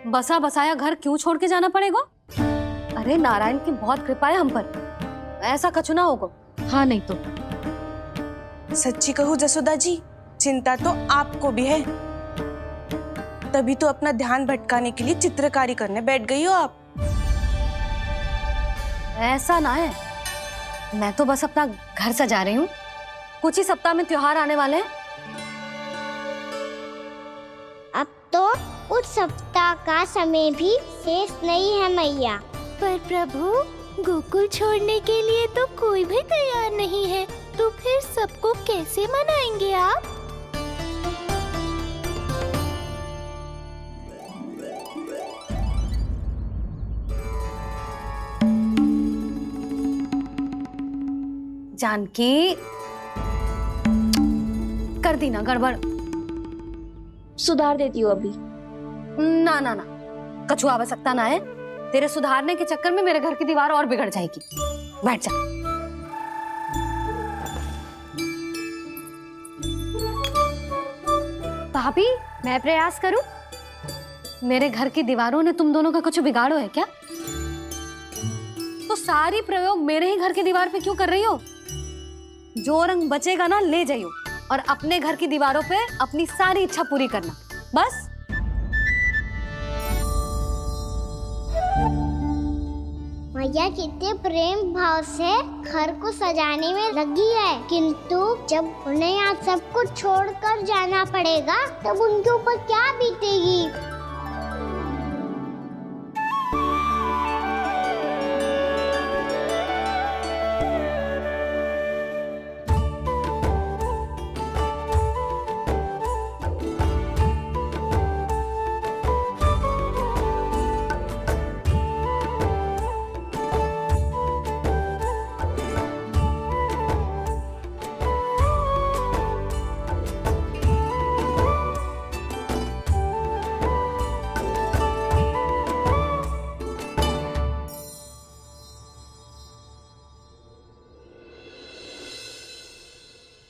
बसा बसाया घर क्यों छोड़ के जाना पड़ेगा? अरे नारायण की बहुत कृपा है हम पर, ऐसा कछु ना होगा। हाँ नहीं तो। सच्ची कहूँ जसोदा जी, चिंता तो आपको भी है, तभी तो अपना ध्यान भटकाने के लिए चित्रकारी करने बैठ गई हो आप। ऐसा ना है, मैं तो बस अपना घर सजा रही हूँ। कुछ ही सप्ताह में त्योहार आने वाले हैं। अब तो कुछ सप्ताह का समय भी शेष नहीं है मैया। पर प्रभु, गोकुल छोड़ने के लिए तो कोई भी तैयार नहीं है, तो फिर सबको कैसे मनाएंगे आप? जानकी, कर दी ना गड़बड़। सुधार देती हूँ अभी। ना ना ना, कछु आवश्यकता ना है। तेरे सुधारने के चक्कर में मेरे घर की दीवार और बिगड़ जाएगी। बैठ जा। भाभी, मैं प्रयास करूं? मेरे घर की दीवारों ने तुम दोनों का कुछ बिगाड़ो है क्या? तो सारी प्रयोग मेरे ही घर की दीवार पे क्यों कर रही हो? जो रंग बचेगा ना ले जाइयो, और अपने घर की दीवारों पे अपनी सारी इच्छा पूरी करना, बस। मैया कितने प्रेम भाव से घर को सजाने में लगी है, किंतु जब उन्हें यहाँ सब कुछ छोड़कर जाना पड़ेगा तब उनके ऊपर क्या बीतेगी।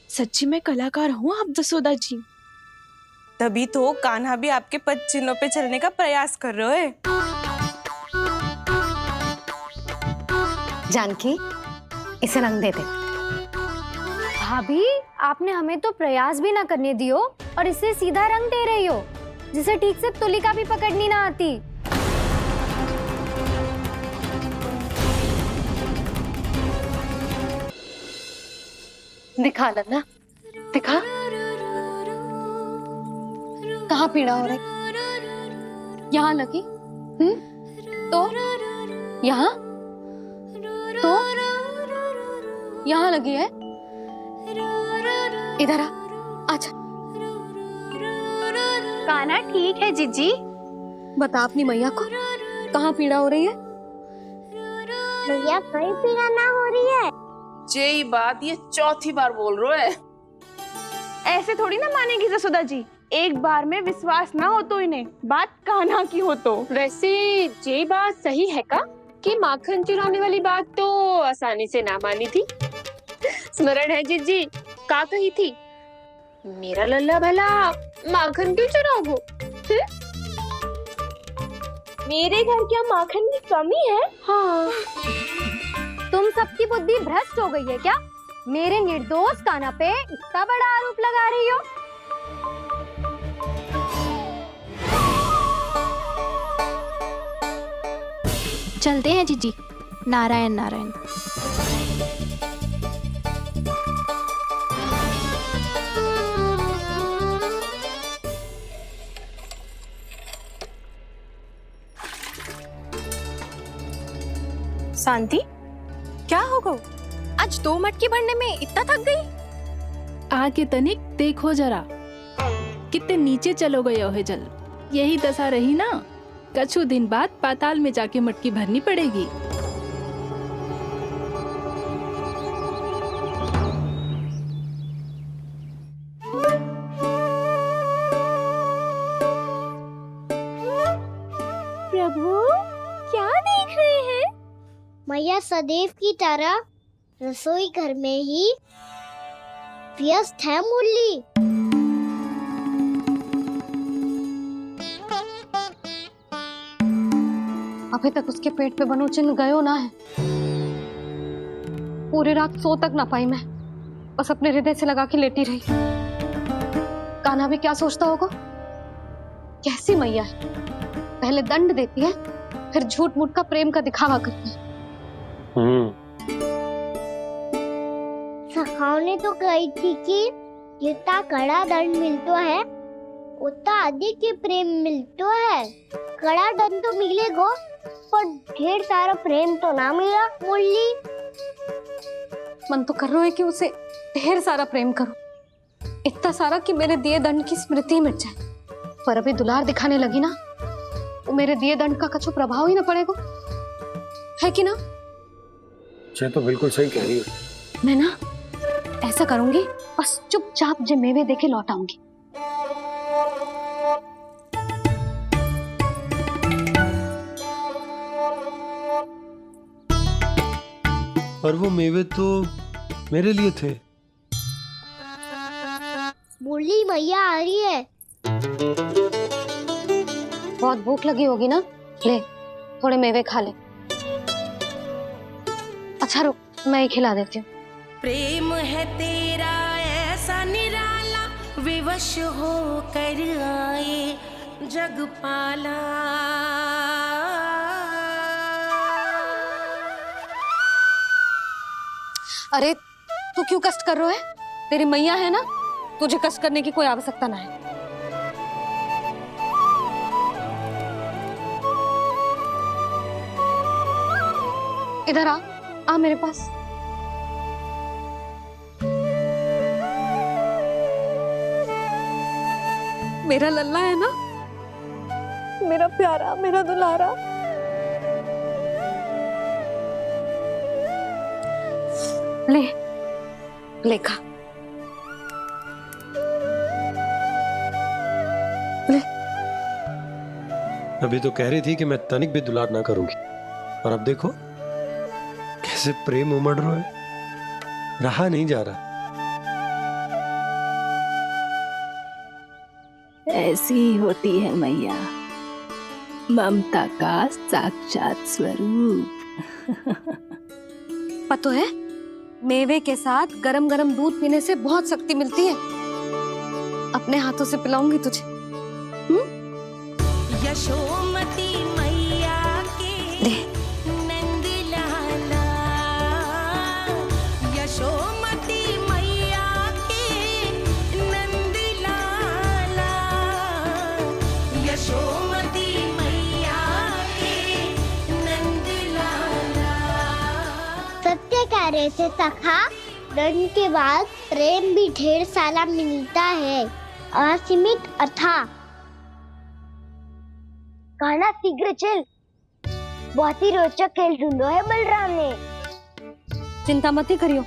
सच्ची में कलाकार हूँ आप जसोदा जी। तभी तो कान्हा भी आपके पद चिन्हों पे चलने का प्रयास कर रहे हैं। जानकी, इसे रंग दे दे। भाभी, आपने हमें तो प्रयास भी ना करने दियो और इसे सीधा रंग दे रही हो, जिसे ठीक से तुलिका भी पकड़नी ना आती। दिखा लन्ना, दिखा। कहाँ पीड़ा हो रही? यहाँ लगी? तो यहाँ? तो यहाँ लगी है? इधर आ, आजा। कान्हा ठीक है जीजी। बता अपनी मैया को, कहाँ पीड़ा हो रही है? मैया कहीं पीड़ा ना हो रही है। यही बात ये चौथी बार बोल रहे है। ऐसे थोड़ी ना मानेगी जसोदा जी, एक बार में विश्वास ना हो तो इन्हें, बात कान्हा की हो तो। वैसे ये बात सही है का कि माखन चुराने वाली बात तो आसानी से ना मानी थी। स्मरण है जीजी, का कही थी? मेरा लल्ला भला माखन क्यों चुराओगो? मेरे घर क्या माखन की कमी है? हाँ। तुम सबकी बुद्धि भ्रष्ट हो गई है क्या? मेरे निर्दोष कान्हा पे इतना बड़ा आरोप लगा रही हो? चलते हैं जीजी। नारायण नारायण। शांति, क्या हो गो? आज 2 मटकी भरने में इतना थक गई? आके तनिक देखो जरा, कितने नीचे चलो गए हो जल। यही दशा रही ना, कछु दिन बाद पाताल में जाके मटकी भरनी पड़ेगी। प्रभु, क्या देख रहे हैं? मैया सदैव की तरह रसोई घर में ही व्यस्त है मुरली। अभी तक उसके पेट पे बनो चिन्ह गयो ना है। पूरी रात सो तक ना पाई मैं, बस अपने हृदय से लगा के लेटी रही। कान्हा भी क्या सोचता होगा, कैसी मैया है, पहले दंड देती है फिर झूठ मूठ का प्रेम का दिखावा करती है। सखाओ ने तो कही थी कि जितना कड़ा दंड मिलता है उतना अधिक ही प्रेम मिलता है। कड़ा दंड तो मिलेगा पर ढेर सारा प्रेम तो ना मिला। मुरली मन तो कर रहा है कि उसे ढेर सारा प्रेम करो, इतना सारा कि मेरे दिए दंड की स्मृति मिट जाए। पर अभी दुलार दिखाने लगी ना तो मेरे दिए दंड का कछु प्रभाव ही ना पड़ेगा, है कि ना? ये तो बिल्कुल सही कह रही है। मैं ना ऐसा करूंगी, बस चुपचाप जे मेवे देके लौट आऊंगी। पर वो मेवे तो मेरे लिए थे। मुरली मैया आ रही है। बहुत भूख लगी होगी ना, ले थोड़े मेवे खा ले। अच्छा रुक, मैं ही खिला देती हूँ। प्रेम है तेरा ऐसा निराला, विवश हो कर आए जग पाला। अरे तू क्यों कष्ट कर रहा है? तेरी मैया है ना, तुझे कष्ट करने की कोई आवश्यकता ना है। इधर आ मेरे पास। मेरा लल्ला है ना, मेरा प्यारा, मेरा दुलारा। ले ले खा, ले। अभी तो कह रही थी कि मैं तनिक भी दुलार ना करूंगी, और अब देखो कैसे प्रेम उमड़ रहा है, रहा नहीं जा रहा। ऐसी ही होती है मैया, ममता का साक्षात स्वरूप। पता है, मेवे के साथ गरम गरम दूध पीने से बहुत शक्ति मिलती है। अपने हाथों से पिलाऊंगी तुझे। यशोमती मैया के नंद लाला, यशोमती मैया के नंद लाला, यशोमती मैया के नंद लाला। सत्य कह रहे थे सखा, दंड के बाद प्रेम भी ढेर सारा मिलता है, असीमित अथाह। कहना शीघ्र चल, बहुत ही रोचक खेल ढूंढो है बलराम ने। चिंता मत ही करियो,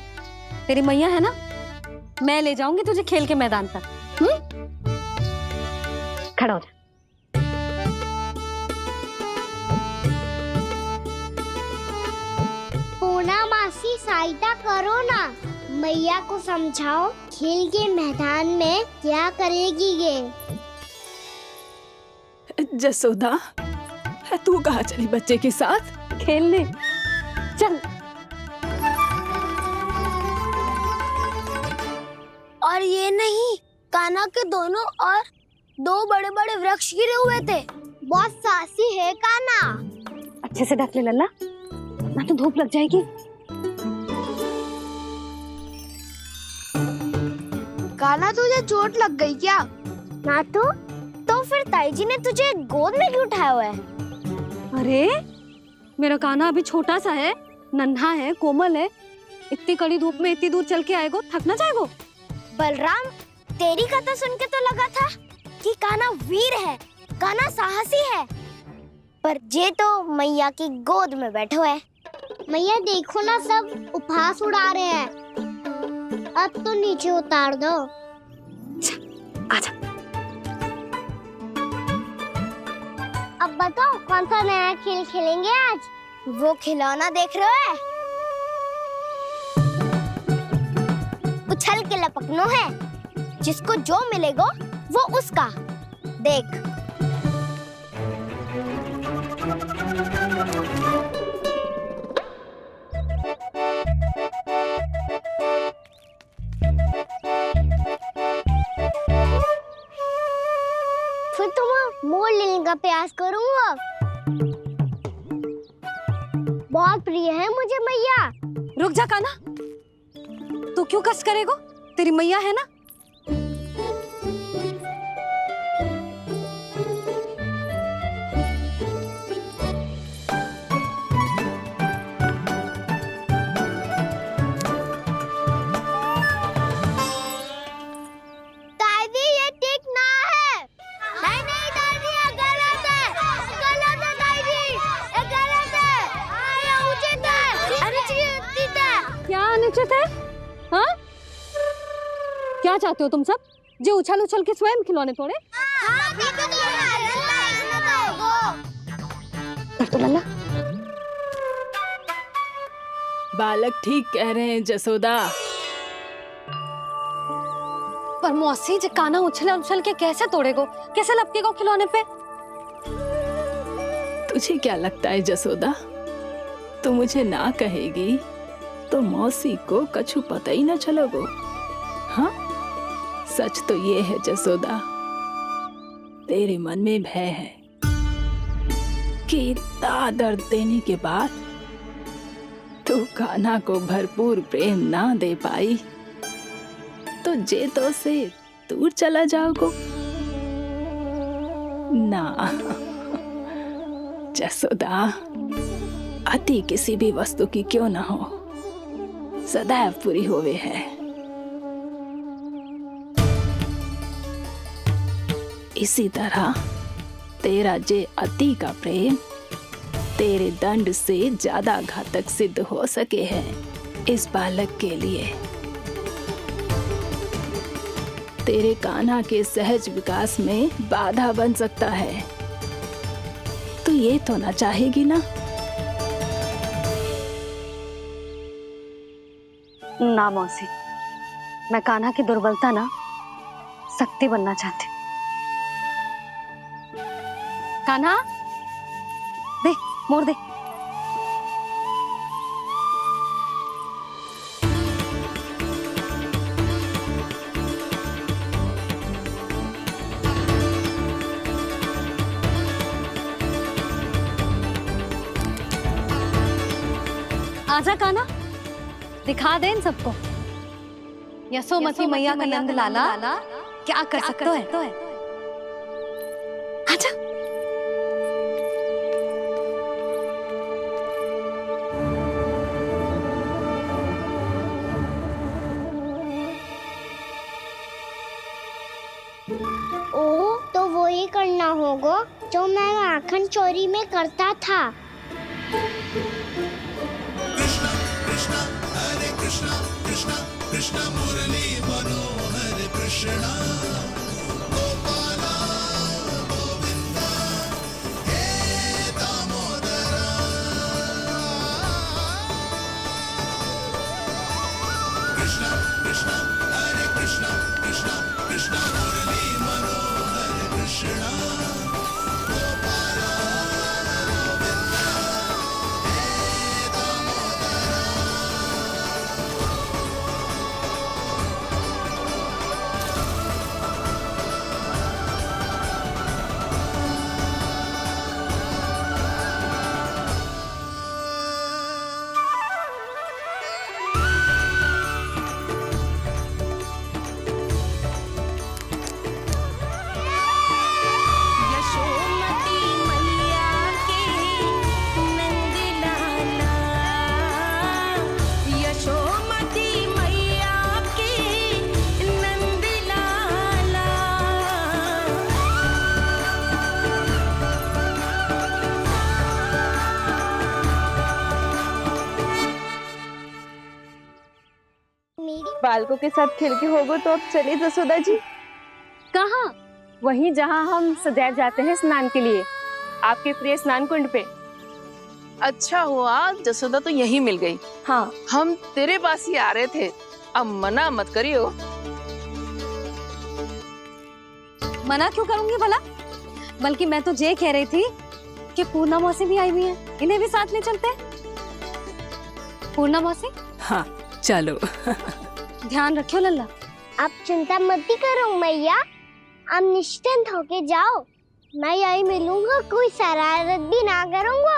तेरी मैया है ना, मैं ले जाऊंगी तुझे खेल के मैदान तक। खड़ा हो जा। पूना मासी सहायता करो ना, मैया को समझाओ खेल के मैदान में क्या करेगी ये। जसोदा, तू कहाँ चली बच्चे के साथ? खेलने चल। और ये नहीं, कान्हा के दोनों और दो बड़े बड़े वृक्ष गिरे हुए थे। बहुत साहसी है कान्हा। अच्छे से ढक ले लल्ला, ना तो धूप लग जाएगी। कान्हा तुझे चोट लग गई क्या? ना तो फिर ताई जी ने तुझे गोद में क्यों उठाया हुआ है? अरे मेरा कान्हा अभी छोटा सा है, नन्हा है, कोमल है। इतनी कड़ी धूप में इतनी दूर चल के आएगो, थक ना जाएगो। बलराम, तेरी कथा सुन के तो लगा था कि कान्हा वीर है, कान्हा साहसी है, पर ये तो मैया की गोद में बैठो है। मैया देखो ना, सब उपहास उड़ा रहे हैं। अब तो नीचे उतार दो। आजा। अब बताओ कौन सा नया खेल खेलेंगे आज? वो खिलौना देख रहे हो? उछल के लपकनो है, जिसको जो मिलेगा वो उसका। देख। लेने का प्रयास करूंगा। बहुत प्रिय है मुझे मैया। रुक जा कान्हा, तू क्यों कष्ट करेगो? तेरी मैया है ना। दादी ये ठीक ना है। नहीं नहीं दादी ये गलत है। गलत है दादी, ये गलत है। ये उचित है। अनुचित है। क्या अनुचित है? हाँ, क्या चाहते हो तुम सब? जो उछल उछल के स्वयं खिलौने तोड़े? तो लल्ला, बालक ठीक कह रहे हैं जसोदा। पर मौसी जे कान्हा उछल उछल के कैसे तोड़ेगो? कैसे लपकेगो खिलौने पे? तुझे क्या लगता है जसोदा, तू मुझे ना कहेगी तो मौसी को कछु पता ही न चलोगो। हाँ, सच तो ये है जसोदा, तेरे मन में भय है कि इतना दर्द देने के बाद तू कान्हा को भरपूर प्रेम ना दे पाई तो जेतो से दूर चला जाओगो ना। जसोदा, अति किसी भी वस्तु की क्यों ना हो, सदैव पूरी होवे है। इसी तरह तेरा जे अति का प्रेम तेरे दंड से ज्यादा घातक सिद्ध हो सके है इस बालक के लिए। तेरे कान्हा के सहज विकास में बाधा बन सकता है। तो ये तो ना चाहेगी ना? ना मौसी, मैं कान्हा की दुर्बलता ना शक्ति बनना चाहती। कान्हा, दे मोड़ दे। आजा कान्हा, दिखा दे इन सबको यशोमती मैया का नंद लाला क्या कर सकता है। आजा। ओ, तो वो ही करना होगा जो मैं माखन चोरी में करता था। यशोमती मैया के नंद लाला, यशोमती मैया के नंद लाला। मेरी बालकों के साथ खेल के होगो तो अब चलिए जसोदा जी। कहाँ? वहीं जहाँ हम सदैव जाते हैं स्नान के लिए, आपके प्रिय स्नान कुंड पे। अच्छा हुआ जसोदा तो यही मिल गई। हाँ, हम तेरे पास ही आ रहे थे, अब मना मत करियो। मना क्यों करूंगी भला? बल्कि मैं तो ये कह रही थी कि पूर्णा मौसी भी आई हुई है, इन्हें भी साथ ले चलते हैं। पूर्णा मौसी, हाँ चलो। ध्यान रखियो लल्ला। आप चिंता मत करो मैया, आप निश्चिंत होके जाओ। मैं यही मिलूंगा, कोई शरारत भी ना करूंगा।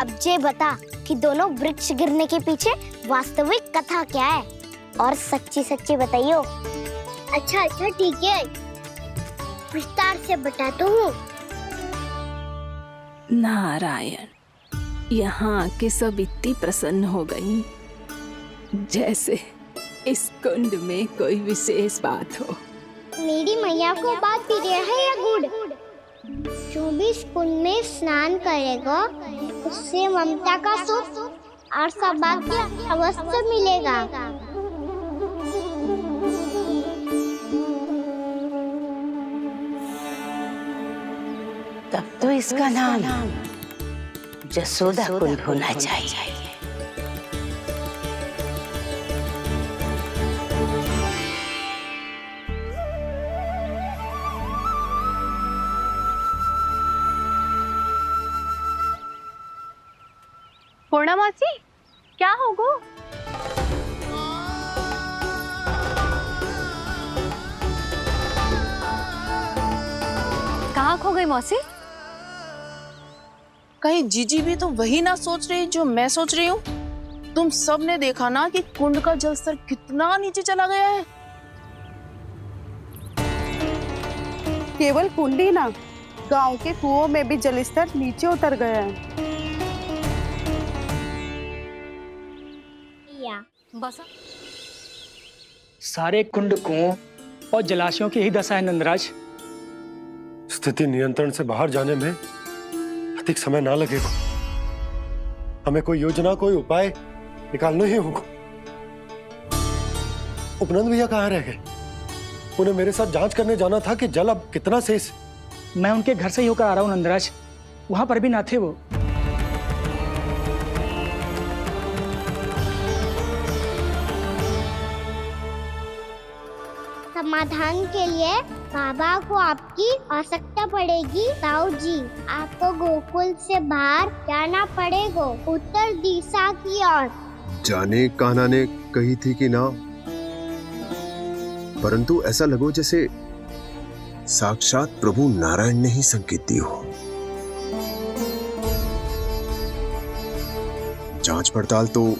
अब ये बता कि दोनों वृक्ष गिरने के पीछे वास्तविक कथा क्या है, और सच्ची सच्ची बताइयो। अच्छा अच्छा ठीक है, विस्तार से बताता हूँ। नारायण, यहाँ के सब इतनी प्रसन्न हो गई जैसे इस कुंड में कोई विशेष बात हो। मेरी मैया को बात प्रिय है या गुड़? जो भी इस कुंड में स्नान करेगा उससे ममता का सुख और सौभाग्य अवश्य मिलेगा। तब तो इसका नाम जसोदा कुंड होना चाहिए। पूर्णा मौसी, क्या होगो? कहाँ खो गई मौसी? कहीं जीजी भी तो वही ना सोच रही जो मैं सोच रही हूँ। तुम सब ने देखा ना कि कुंड का जलस्तर कितना नीचे चला गया है। केवल कुंड ही ना, गांव के कुओं में भी जलस्तर नीचे उतर गया है। बस सारे कुंड कुओं और जलाशयों की ही दशा है नंदराज। स्थिति नियंत्रण से बाहर जाने में अधिक समय ना लगेगा। हमें कोई योजना, कोई उपाय निकालना ही होगा। उपनंद भैया कहाँ रह गए? उन्हें मेरे साथ जांच करने जाना था कि जल अब कितना शेष। मैं उनके घर से ही होकर आ रहा हूँ नंदराज, वहां पर भी ना थे वो। समाधान के लिए बाबा को आपकी आवश्यकता पड़ेगी। ताऊ जी, आपको गोकुल से बाहर जाना पड़ेगा, उत्तर दिशा की ओर। जाने कान्हा ने कही थी कि ना, परंतु ऐसा लगो जैसे साक्षात प्रभु नारायण ने ही संकेत दी हो। जांच पड़ताल तो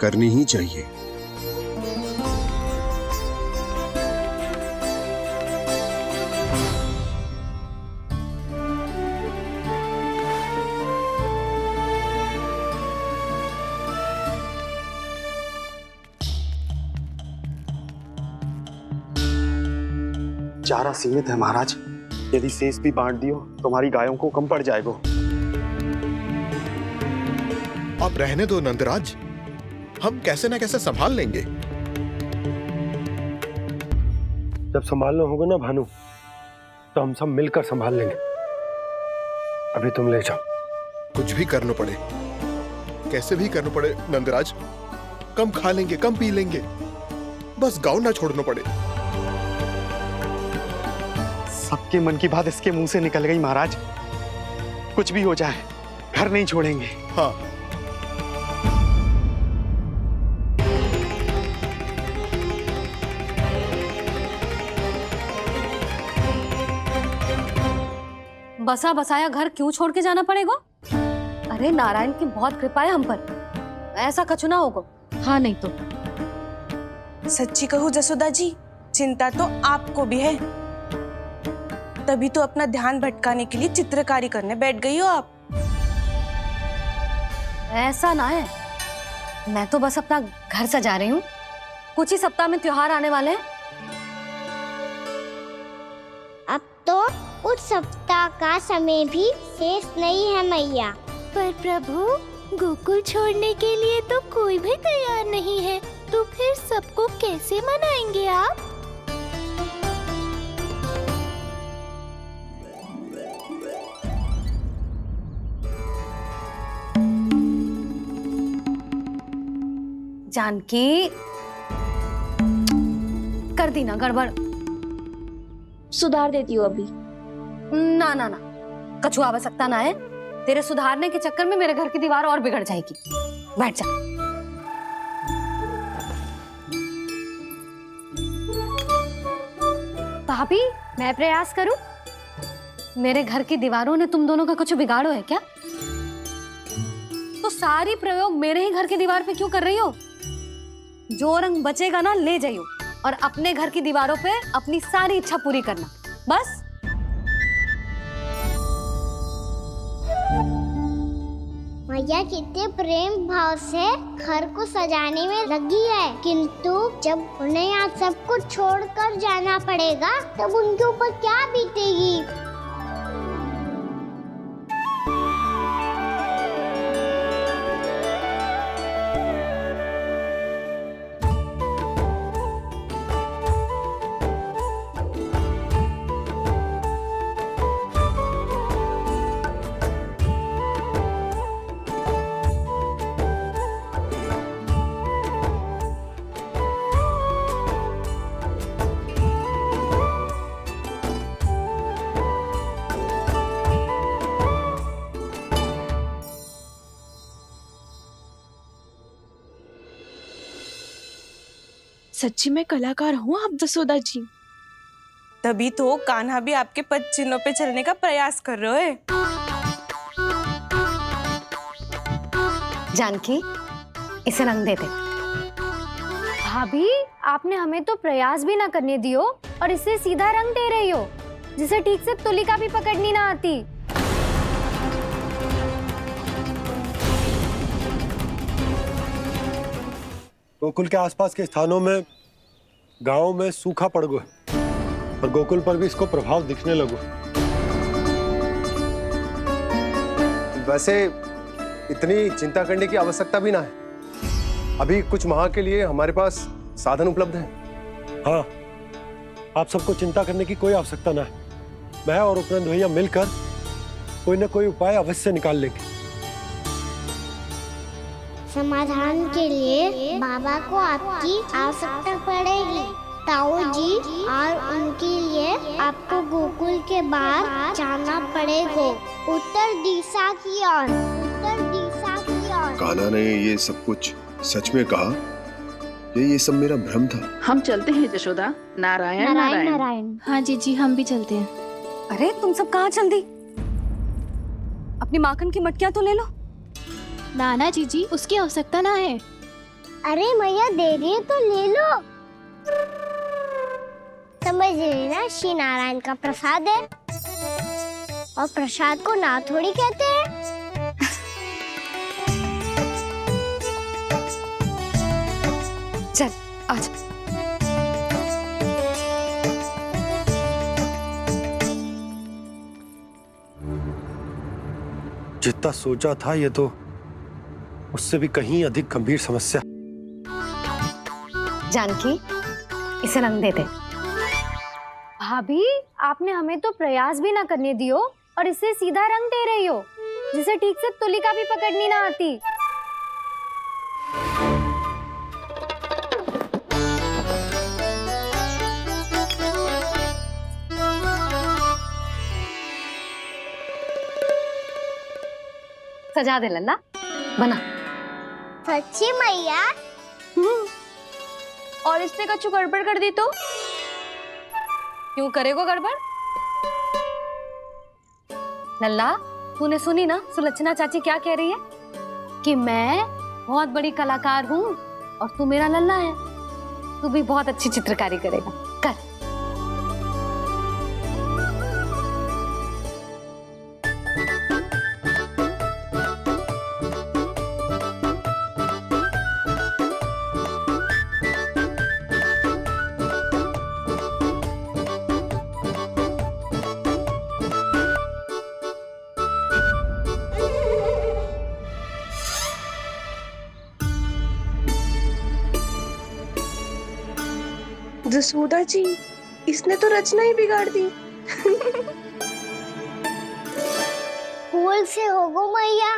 करनी ही चाहिए। चारा सीमित है महाराज, यदि शेष भी बांट दियो तो हमारी गायों को कम पड़ जाएगा। अब रहने दो नंदराज, हम कैसे न कैसे संभाल लेंगे। जब संभालना होगा ना भानु, तो हम सब मिलकर संभाल लेंगे। अभी तुम ले जाओ। कुछ भी करना पड़े, कैसे भी करना पड़े नंदराज, कम खा लेंगे, कम पी लेंगे, बस गाँव ना छोड़ना पड़े। सबके मन की बात इसके मुंह से निकल गई महाराज। कुछ भी हो जाए, घर नहीं छोड़ेंगे। हाँ, बसा बसाया घर क्यों छोड़ के जाना पड़ेगा? अरे नारायण की बहुत कृपा है हम पर, ऐसा कछु ना होगा। हाँ नहीं तो सच्ची कहूँ जसोदा जी, चिंता तो आपको भी है। तभी तो अपना ध्यान भटकाने के लिए चित्रकारी करने बैठ गई हो आप। ऐसा ना है, मैं तो बस अपना घर सजा रही हूँ। कुछ ही सप्ताह में त्योहार आने वाले हैं। अब तो उस सप्ताह का समय भी शेष नहीं है मैया। पर प्रभु, गोकुल छोड़ने के लिए तो कोई भी तैयार नहीं है, तो फिर सबको कैसे मनाएंगे आप? जानकी, कर दी ना गड़बड़। सुधार देती हूँ अभी। ना ना ना, कछु आवश्यकता ना है। तेरे सुधारने के चक्कर में मेरे घर की दीवार और बिगड़ जाएगी। बैठ जा। भाभी मैं प्रयास करूं? मेरे घर की दीवारों ने तुम दोनों का कुछ बिगाड़ो है क्या? तो सारी प्रयोग मेरे ही घर की दीवार पे क्यों कर रही हो? जो रंग बचेगा ना ले जाइयो और अपने घर की दीवारों पे अपनी सारी इच्छा पूरी करना, बस। मैया कितने प्रेम भाव से घर को सजाने में लगी है, किंतु जब उन्हें यहाँ सब कुछ छोड़कर जाना पड़ेगा तब उनके ऊपर क्या बीतेगी। सच्ची में कलाकार हूँ आप जसोदा जी। तभी तो कान्हा भी आपके पद चिन्हों पे चलने का प्रयास कर रहे है। जानकी, इसे रंग दे दे। भाभी आपने हमें तो प्रयास भी ना करने दियो और इसे सीधा रंग दे रही हो, जिसे ठीक से तुलिका भी पकड़नी ना आती। गोकुल के आसपास के स्थानों में, गांव में सूखा पड़ गया और गोकुल पर भी इसको प्रभाव दिखने लगो। वैसे इतनी चिंता करने की आवश्यकता भी ना है। अभी कुछ माह के लिए हमारे पास साधन उपलब्ध हैं। हाँ, आप सबको चिंता करने की कोई आवश्यकता ना है। मैं और उपनंद भैया मिलकर कोई ना कोई उपाय अवश्य निकाल लेंगे। समाधान के लिए बाबा को आपकी आवश्यकता पड़ेगी। ताऊ जी और उनके लिए आपको गोकुल के बाहर जाना पड़ेगा, उत्तर दिशा की ओर, उत्तर दिशा की ओर। कान्हा ने ये सब कुछ सच में कहा? ये सब मेरा भ्रम था? हम चलते हैं जशोदा। नारायण नारायण नारायण। हाँ जीजी हम भी चलते हैं। अरे तुम सब कहाँ चल दी? अपनी माखन की मटकियां तो ले लो। नाना जीजी उसकी आवश्यकता ना है। अरे मैया दे रही है तो ले लो। समझ रही ना, श्री नारायण का प्रसाद है और प्रसाद को ना थोड़ी कहते हैं। चल आजा। जितना सोचा था ये तो उससे भी कहीं अधिक गंभीर समस्या। जानकी, इसे रंग दे दे। भाभी आपने हमें तो प्रयास भी ना करने दियो और इसे सीधा रंग दे रही हो, जिसे ठीक से तुलिका भी पकड़नी ना आती। सजा दे लल्ला, बना। सच्ची मैया? और इसने कछु गड़बड़ कर दी तो? क्यों करेगो गड़बड़? लल्ला, तूने सुनी ना सुलक्षणा चाची क्या कह रही है? कि मैं बहुत बड़ी कलाकार हूँ और तू मेरा लल्ला है। तू भी बहुत अच्छी चित्रकारी करेगा, कर। जसोदा जी, इसने तो रचना ही बिगाड़ दी। फूल से होगो मैया।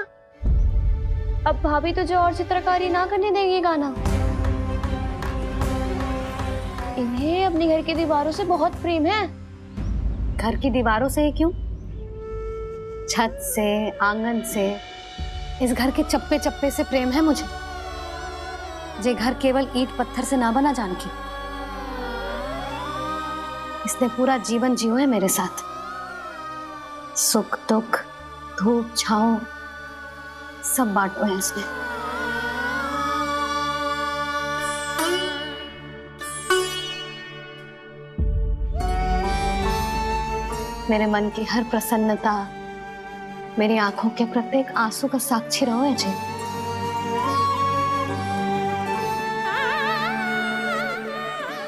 अब भाभी तुझे और चित्रकारी ना करने देंगी गाना। इन्हें अपने घर की दीवारों से बहुत प्रेम है। घर की दीवारों से ही क्यों? छत से, आंगन से, इस घर के चप्पे चप्पे से प्रेम है मुझे। ये घर केवल ईंट पत्थर से ना बना जानकी। इसने पूरा जीवन जियो है मेरे साथ। सुख दुख, धूप छांव सब बांटो है इसने। मेरे मन की हर प्रसन्नता, मेरी आंखों के प्रत्येक आंसू का साक्षी रहो है जी।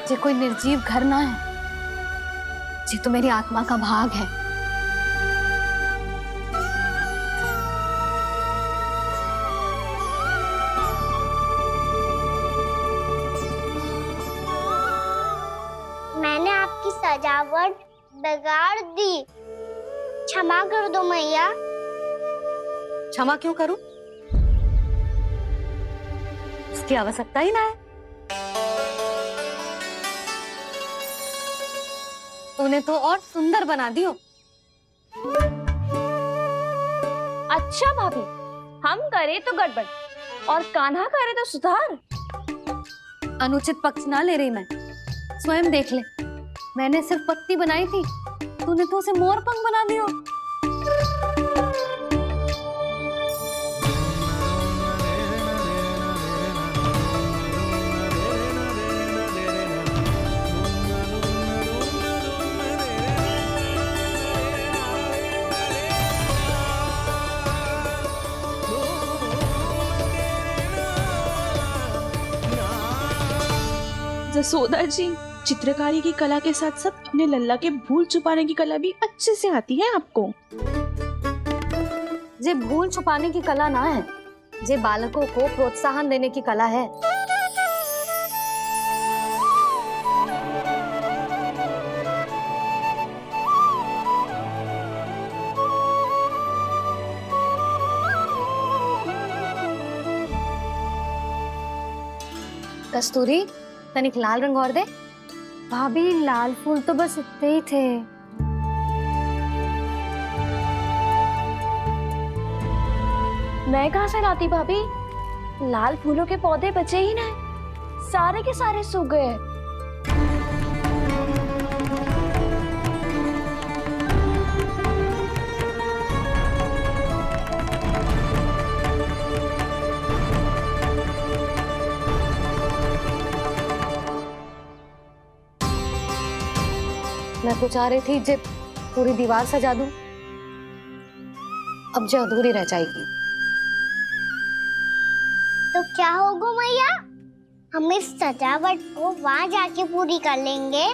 जे कोई निर्जीव घर ना है, जे तो मेरी आत्मा का भाग है। मैंने आपकी सजावट बिगाड़ दी, क्षमा कर दो मैया। क्षमा क्यों करूं? उसकी आवश्यकता ही ना है। तूने तो और सुंदर बना दियो। अच्छा भाभी, हम करे तो गड़बड़ और कान्हा करे तो सुधार। अनुचित पक्ष ना ले रही मैं, स्वयं देख ले। मैंने सिर्फ पत्ती बनाई थी, तूने तो उसे मोर पंख बना दियो। जसोदा जी, चित्रकारी की कला के साथ साथ अपने लल्ला के भूल छुपाने की कला भी अच्छे से आती है आपको। जे भूल छुपाने की कला ना है, जे बालकों को प्रोत्साहन देने की कला है। कस्तूरी, तनिक लाल रंग और दे। भाभी लाल फूल तो बस इतने ही थे। मैं कहाँ से लाती भाभी? लाल फूलों के पौधे बचे ही नहीं, सारे के सारे सूख गए। मैं तो चाह रही थी जे पूरी दीवार सजा दूं, अब जो अधूरी रह जाएगी। तो क्या होगा मैया? हम इस सजावट को वहाँ जाके पूरी कर लेंगे,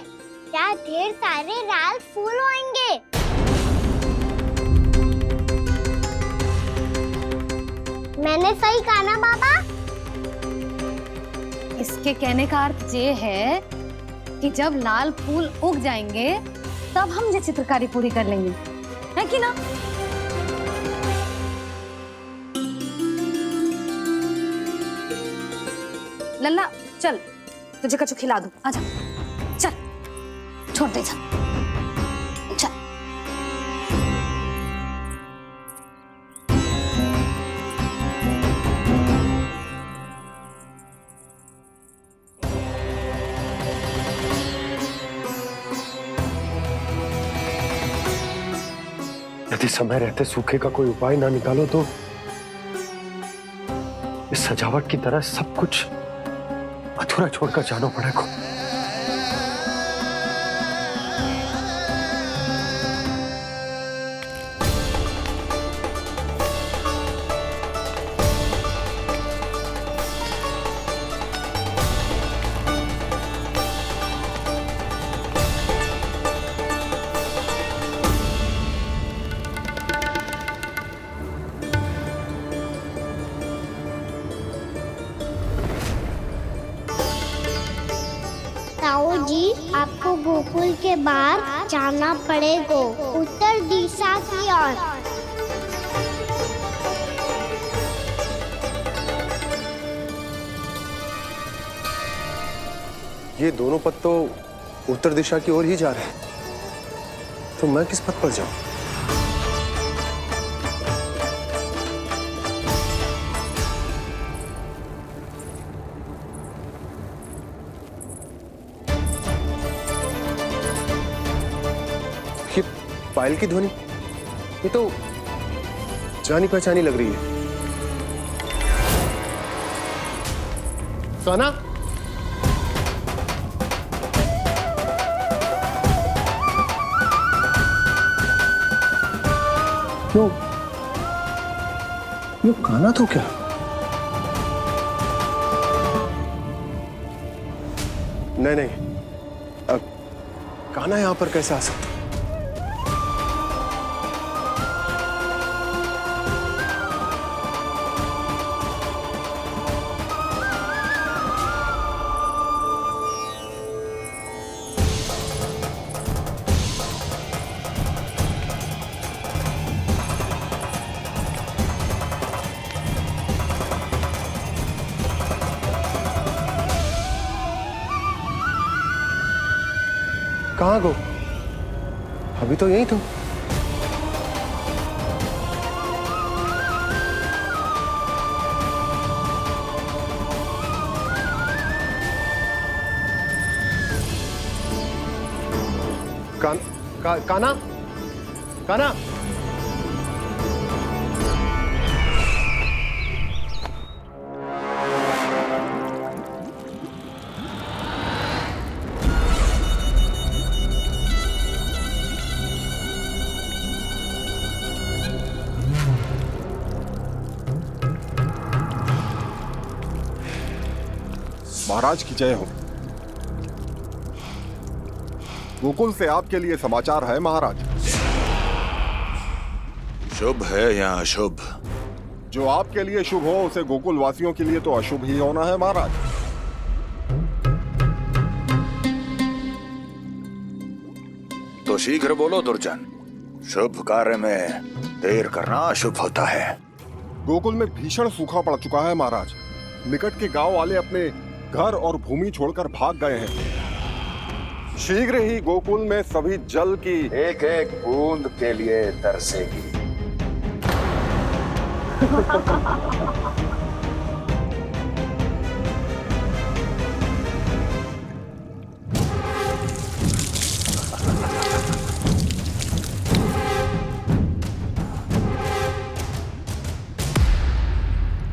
जहाँ ढेर सारे लाल फूल होंगे। मैंने सही कहा ना बाबा? इसके कहने का अर्थ ये है कि जब लाल फूल उग जाएंगे तब हम ये चित्रकारी पूरी कर लेंगे, है कि ना? लल्ला चल, तुझे कछु खिला दूं, आजा, चल, छोड़ दे, चल। यदि समय रहते सूखे का कोई उपाय ना निकालो तो इस सजावट की तरह सब कुछ अधूरा छोड़कर जाना पड़ेगा। ताऊ जी, आपको गोकुल के बाहर जाना पड़ेगा, उत्तर दिशा की ओर। ये दोनों पथ तो उत्तर दिशा की ओर ही जा रहे हैं, तो मैं किस पथ पर जाऊं? पायल की ध्वनि, ये तो जानी पहचानी लग रही है। कान्हा, ये कान्हा तो क्या? नहीं, अब कान्हा यहां पर कैसे आ सकता? कहाँ गो? अभी तो यही तुम। कान्हा, कान्हा, महाराज की जय हो। गोकुल से आपके लिए समाचार है महाराज। शुभ है या अशुभ? जो आपके लिए शुभ हो उसे गोकुल वासियों के लिए तो अशुभ ही होना है महाराज। तो शीघ्र बोलो दुर्जन, शुभ कार्य में देर करना अशुभ होता है। गोकुल में भीषण सूखा पड़ चुका है महाराज। निकट के गांव वाले अपने घर और भूमि छोड़कर भाग गए हैं। शीघ्र ही गोकुल में सभी जल की एक एक बूंद के लिए तरसेगी।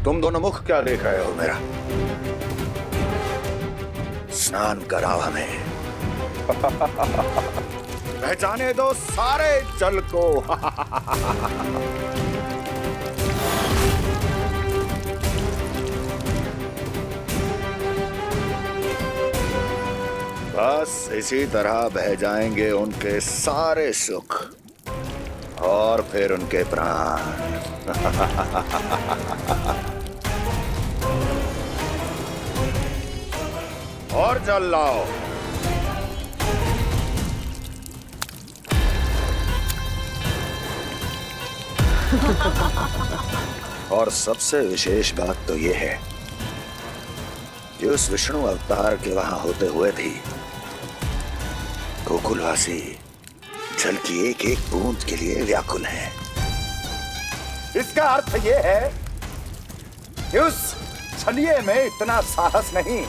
तुम दोनों मुख क्या देख रहे हो मेरा? स्नान कराओ हमें। पहचाने दो सारे जल को। बस इसी तरह बह जाएंगे उनके सारे सुख और फिर उनके प्राण। और जल लाओ। और सबसे विशेष बात तो यह है कि उस विष्णु अवतार के वहां होते हुए भी गोकुलवासी जल की एक एक बूंद के लिए व्याकुल हैं। इसका अर्थ यह है कि उस छलिए में इतना साहस नहीं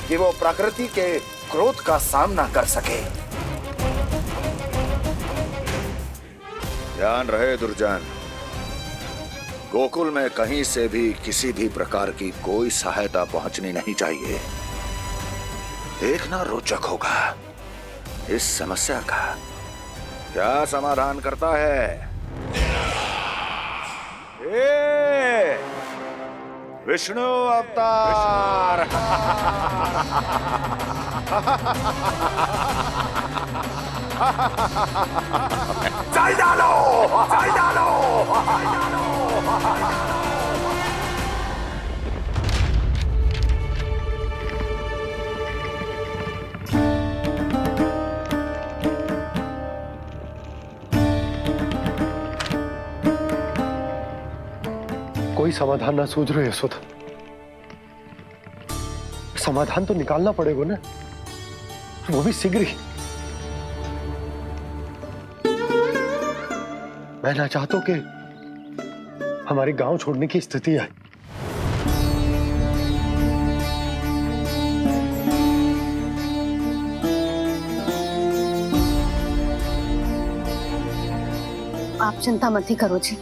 कि वो प्रकृति के क्रोध का सामना कर सके। ध्यान रहे दुर्जन, गोकुल में कहीं से भी किसी भी प्रकार की कोई सहायता पहुंचनी नहीं चाहिए। देखना रोचक होगा इस समस्या का क्या समाधान करता है। विष्णु अवतार। जल डालो, जल डालो। कोई समाधान ना सूझ रहे यशोदा। समाधान तो निकालना पड़ेगा ना, वो भी शीघ्र ही। मैं ना चाहता कि हमारे गांव छोड़ने की स्थिति आए। आप चिंता मत ही करो जी,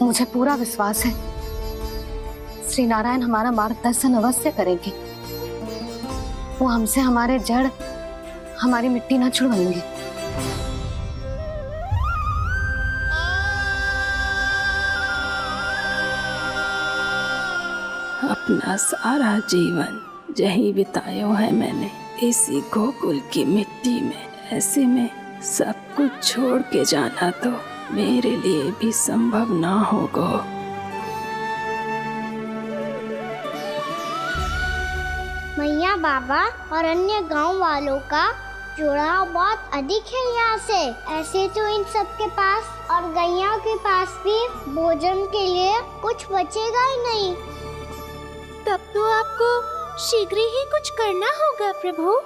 मुझे पूरा विश्वास है श्री नारायण हमारा मार्गदर्शन अवश्य करेंगे। वो हमसे हमारे जड़, हमारी मिट्टी ना छुड़वाएंगे। अपना सारा जीवन यही बितायो है मैंने, इसी गोकुल की मिट्टी में। ऐसे में सब कुछ छोड़ के जाना तो मेरे लिए भी संभव ना होगा। मैया बाबा और अन्य गांव वालों का जुड़ाव बहुत अधिक है यहाँ से। ऐसे तो इन सब के पास और गैया के पास भी भोजन के लिए कुछ बचेगा ही नहीं। तब तो आपको शीघ्र ही कुछ करना होगा प्रभु।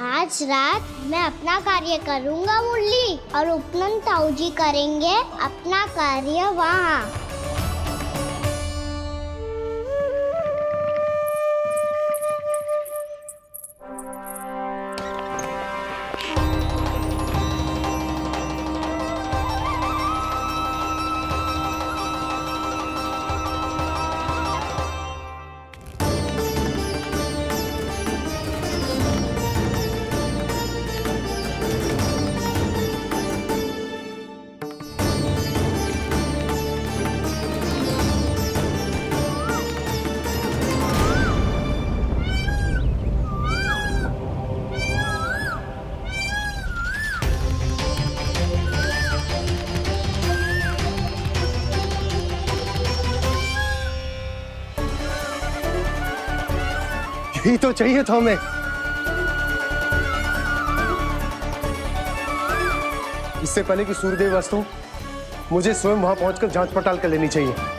आज रात मैं अपना कार्य करूँगा मुरली, और उपनंद ताऊ जी करेंगे अपना कार्य वहाँ। यही तो चाहिए था हमें। इससे पहले कि सूर्यदेव अस्त हो, मुझे स्वयं वहां पहुंचकर जांच पड़ताल कर लेनी चाहिए।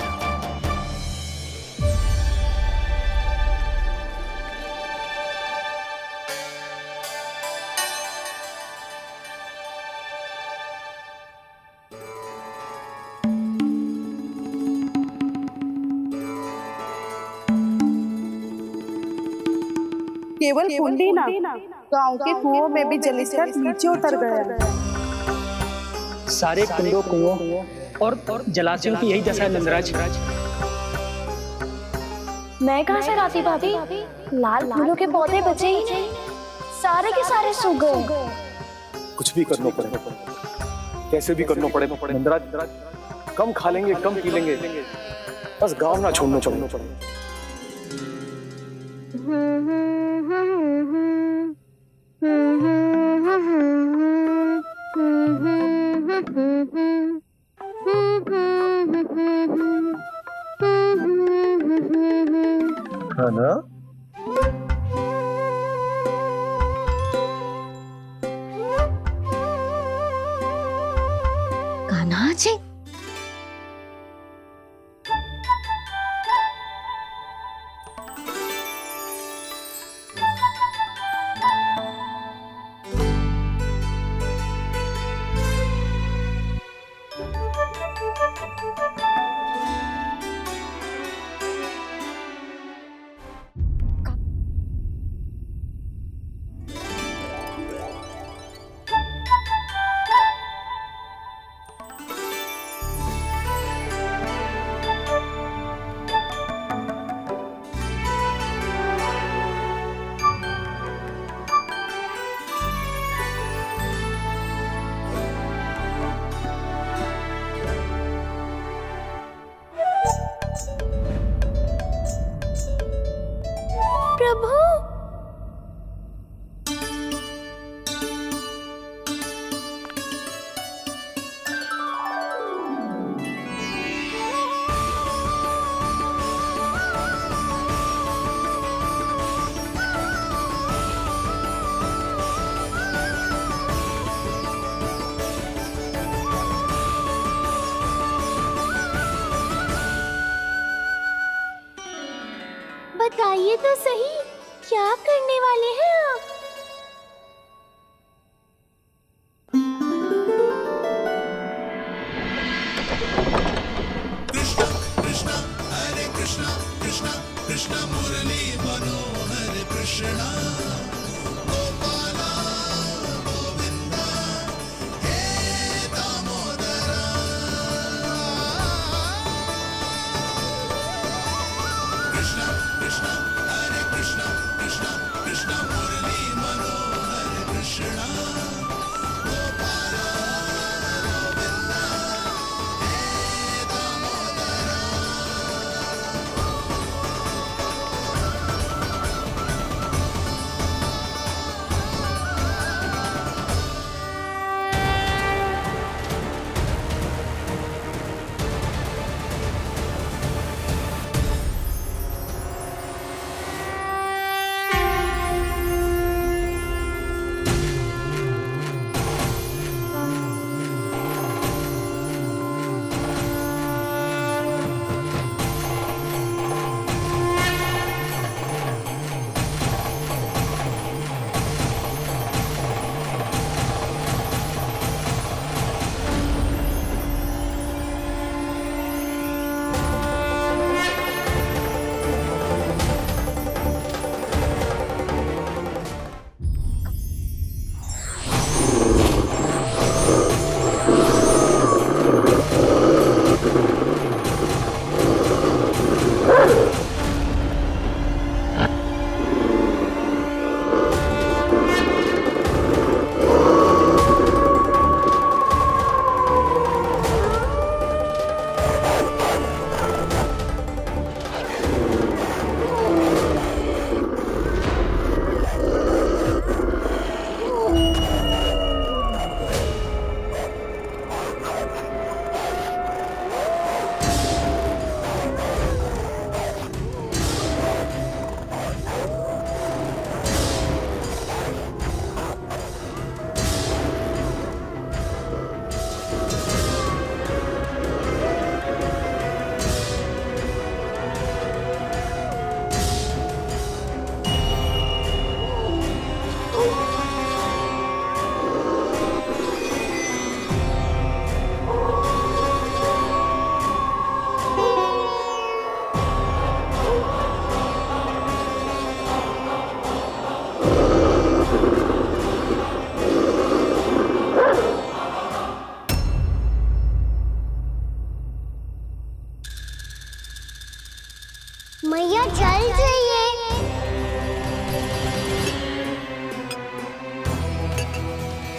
केवल कुंडी ना, गांव के कुओं में भी जलस्तर नीचे उतर गया। सारे कुंडों, कुओं और जलाशयों की यही दशा है नंदराज। मैं कहाँ से लाती भाभी? लाल फूलों के पौधे बचे ही नहीं, सारे के सारे सूख गए। कुछ भी करना पड़े, कैसे भी करना पड़े नंदराज। कम खा लेंगे, कम पी लेंगे, बस गांव ना छोड़ना पड़े। खाना कान्हा जी, प्रभु बताइए तो सही, क्या करने वाले हैं आप? कृष्णा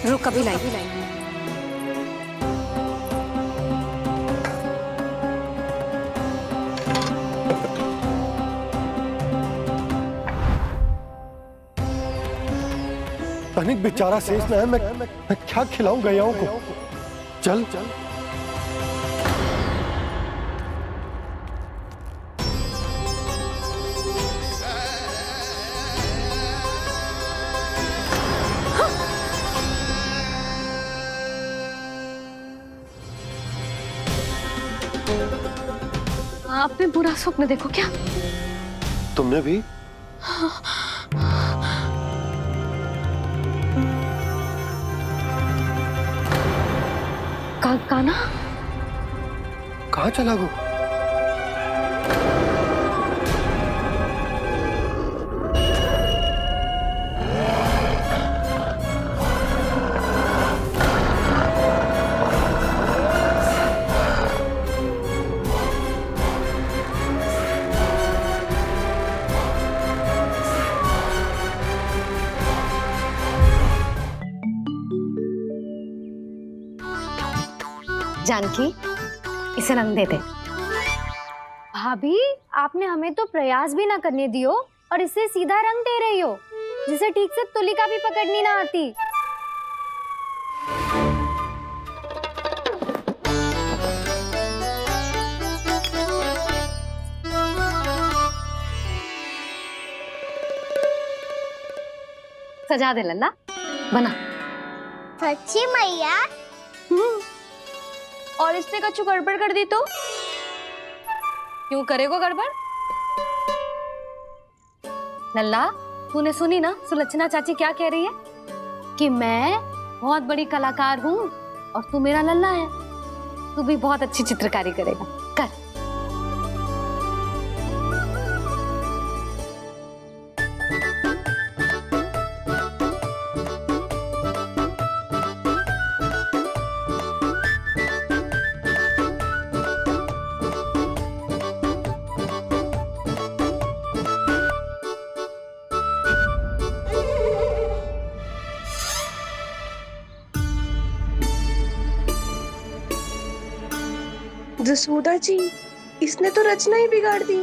रुक अभी लाई। तनिक बेचारा शेष ना है, मैं क्या खिलाऊं गयाओं को। चल चल आपने बुरा स्वप्न देखो क्या? तुमने भी? काना कहाँ चला वो? जानकी, इसे रंग दे दे। भाभी, आपने हमें तो प्रयास भी ना करने दियो और इसे सीधा रंग दे रही हो, जिसे ठीक से तुलिका भी पकड़नी ना आती। सजा दे लल्ला, बना। सच्ची मैया? और इसने कछु गड़बड़ कर दी तो? क्यों करेगो गड़बड़? लल्ला, तूने सुनी ना सुलक्षणा चाची क्या कह रही है? कि मैं बहुत बड़ी कलाकार हूँ और तू मेरा लल्ला है। तू भी बहुत अच्छी चित्रकारी करेगा, कर। जसोदा जी, इसने तो रचना ही बिगाड़ दी।